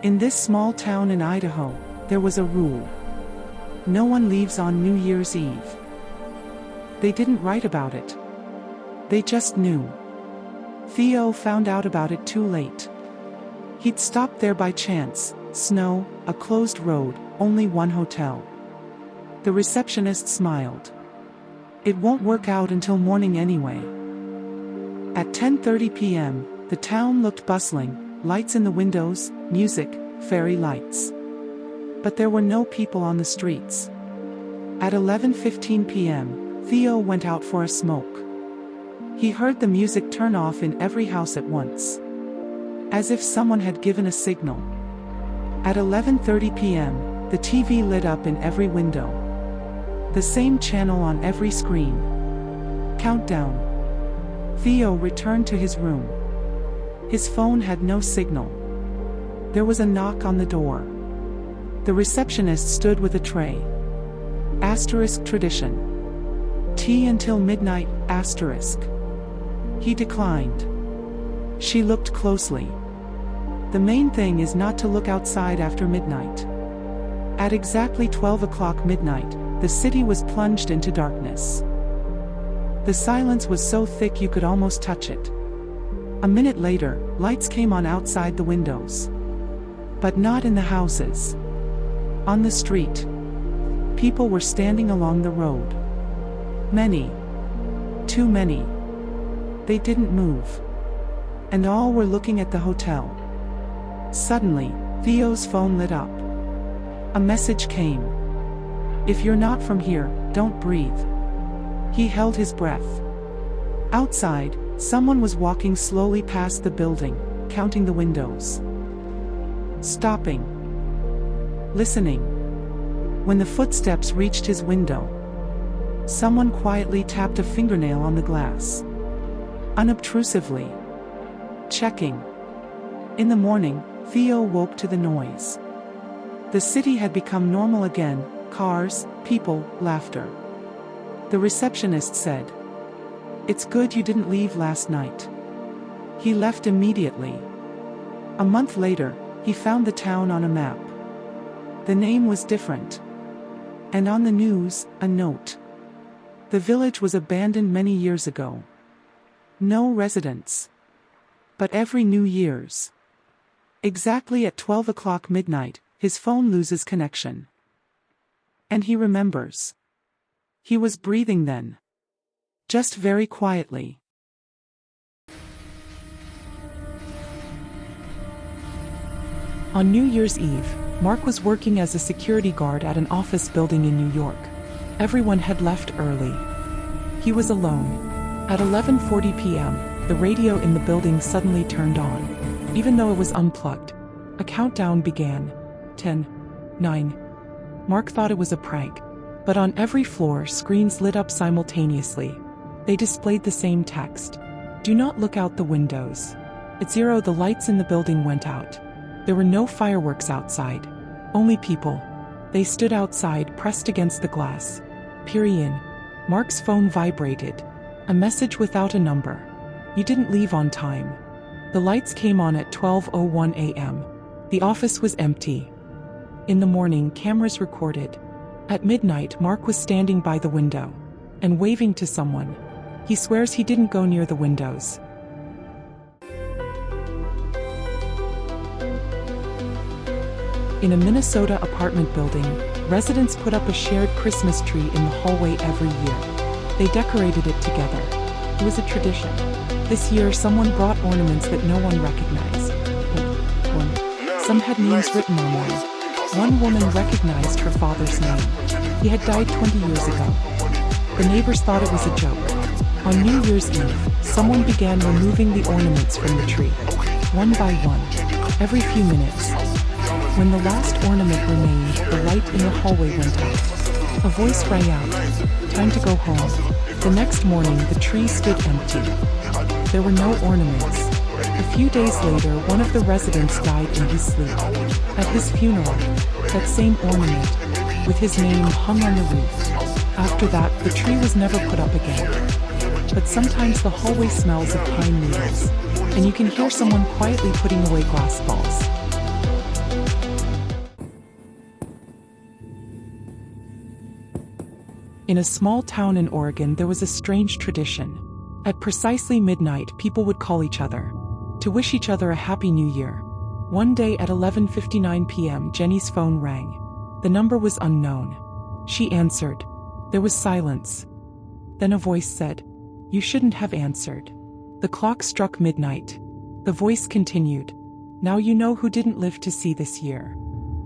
In this small town in Idaho, there was a rule. No one leaves on New Year's Eve. They didn't write about it. They just knew. Theo found out about it too late. He'd stopped there by chance, snow, a closed road, only one hotel. The receptionist smiled. It won't work out until morning anyway. At 10:30 p.m., the town looked bustling, lights in the windows, music, fairy lights. But there were no people on the streets. At 11:15 p.m., Theo went out for a smoke. He heard the music turn off in every house at once. As if someone had given a signal. At 11:30 p.m., the TV lit up in every window. The same channel on every screen. Countdown. Theo returned to his room. His phone had no signal. There was a knock on the door. The receptionist stood with a tray. Asterisk tradition. Tea until midnight, asterisk. He declined. She looked closely. The main thing is not to look outside after midnight. At exactly 12 o'clock midnight, the city was plunged into darkness. The silence was so thick you could almost touch it. A minute later, lights came on outside the windows. But not in the houses. On the street. People were standing along the road. Many. Too many. They didn't move. And all were looking at the hotel. Suddenly, Theo's phone lit up. A message came. If you're not from here, don't breathe. He held his breath. Outside, someone was walking slowly past the building, counting the windows. Stopping. Listening. When the footsteps reached his window, someone quietly tapped a fingernail on the glass. Unobtrusively. Checking. In the morning, Theo woke to the noise. The city had become normal again, cars, people, laughter. The receptionist said, "It's good you didn't leave last night." He left immediately. A month later, he found the town on a map. The name was different. And on the news, a note. The village was abandoned many years ago. No residents. But every New Year's. Exactly at 12 o'clock midnight, his phone loses connection. And he remembers. He was breathing then. Just very quietly. On New Year's Eve, Mark was working as a security guard at an office building in New York. Everyone had left early. He was alone. At 11:40 p.m., the radio in the building suddenly turned on. Even though it was unplugged, a countdown began. 10, 9. Mark thought it was a prank. But on every floor, screens lit up simultaneously. They displayed the same text. Do not look out the windows. At 0, the lights in the building went out. There were no fireworks outside. Only people. They stood outside, pressed against the glass. Period. Mark's phone vibrated. A message without a number. You didn't leave on time. The lights came on at 12:01 a.m. The office was empty. In the morning, cameras recorded. At midnight, Mark was standing by the window and waving to someone. He swears he didn't go near the windows. In a Minnesota apartment building, residents put up a shared Christmas tree in the hallway every year. They decorated it together. It was a tradition. This year, someone brought ornaments that no one recognized. Some had names written on them. One woman recognized her father's name. He had died 20 years ago. The neighbors thought it was a joke. On New Year's Eve, someone began removing the ornaments from the tree. One by one. Every few minutes. When the last ornament remained, the light in the hallway went out. A voice rang out. Time to go home. The next morning, the tree stood empty. There were no ornaments. A few days later, one of the residents died in his sleep. At his funeral, that same ornament, with his name, hung on the roof. After that, the tree was never put up again. But sometimes the hallway smells of pine needles, and you can hear someone quietly putting away glass balls. In a small town in Oregon, there was a strange tradition. At precisely midnight, people would call each other to wish each other a happy new year. One day at 11:59 p.m., Jenny's phone rang. The number was unknown. She answered. There was silence. Then a voice said, "You shouldn't have answered." The clock struck midnight. The voice continued. "Now you know who didn't live to see this year."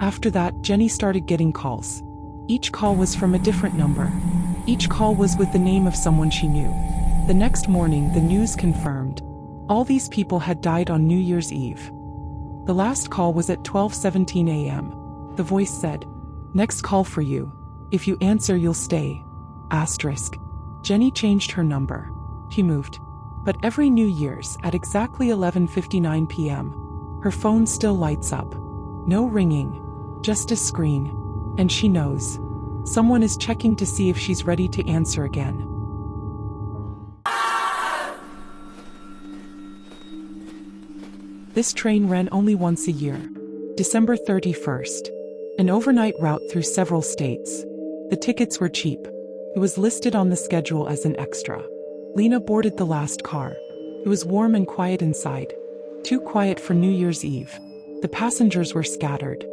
After that, Jenny started getting calls. Each call was from a different number. Each call was with the name of someone she knew. The next morning, the news confirmed. All these people had died on New Year's Eve. The last call was at 12:17 a.m. The voice said, "Next call for you. If you answer, you'll stay." Asterisk. Jenny changed her number. She moved. But every New Year's at exactly 11:59 p.m., her phone still lights up. No ringing, just a screen. And she knows. Someone is checking to see if she's ready to answer again. This train ran only once a year. December 31st. An overnight route through several states. The tickets were cheap. It was listed on the schedule as an extra. Lena boarded the last car. It was warm and quiet inside. Too quiet for New Year's Eve. The passengers were scattered.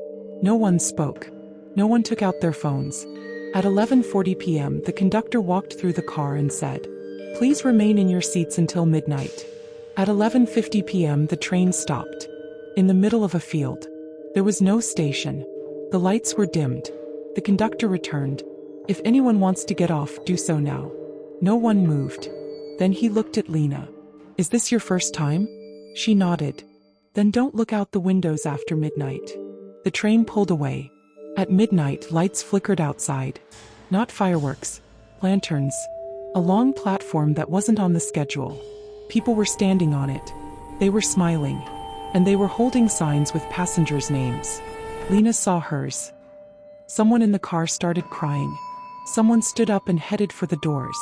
No one spoke. No one took out their phones. At 11:40 p.m., the conductor walked through the car and said, "Please remain in your seats until midnight." At 11:50 p.m., the train stopped. In the middle of a field. There was no station. The lights were dimmed. The conductor returned. "If anyone wants to get off, do so now." No one moved. Then he looked at Lena. "Is this your first time?" She nodded. "Then don't look out the windows after midnight." The train pulled away. At midnight, lights flickered outside. Not fireworks. Lanterns. A long platform that wasn't on the schedule. People were standing on it. They were smiling. And they were holding signs with passengers' names. Lena saw hers. Someone in the car started crying. Someone stood up and headed for the doors.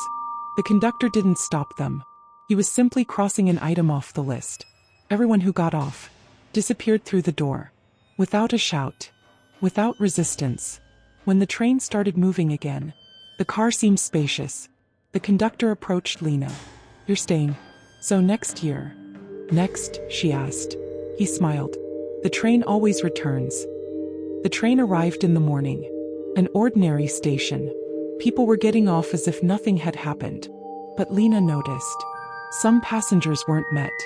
The conductor didn't stop them. He was simply crossing an item off the list. Everyone who got off disappeared through the door. Without a shout. Without resistance. When the train started moving again, the car seemed spacious. The conductor approached Lena. "You're staying. So next year?" "Next?" she asked. He smiled. "The train always returns." The train arrived in the morning. An ordinary station. People were getting off as if nothing had happened. But Lena noticed. Some passengers weren't met.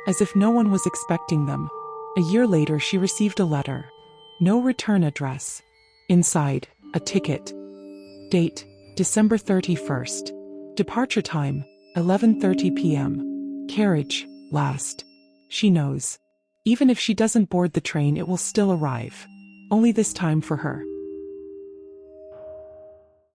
As if no one was expecting them. A year later, she received a letter. No return address. Inside, a ticket. Date, December 31st. Departure time, 11:30 p.m. Carriage, last. She knows. Even if she doesn't board the train, it will still arrive. Only this time for her.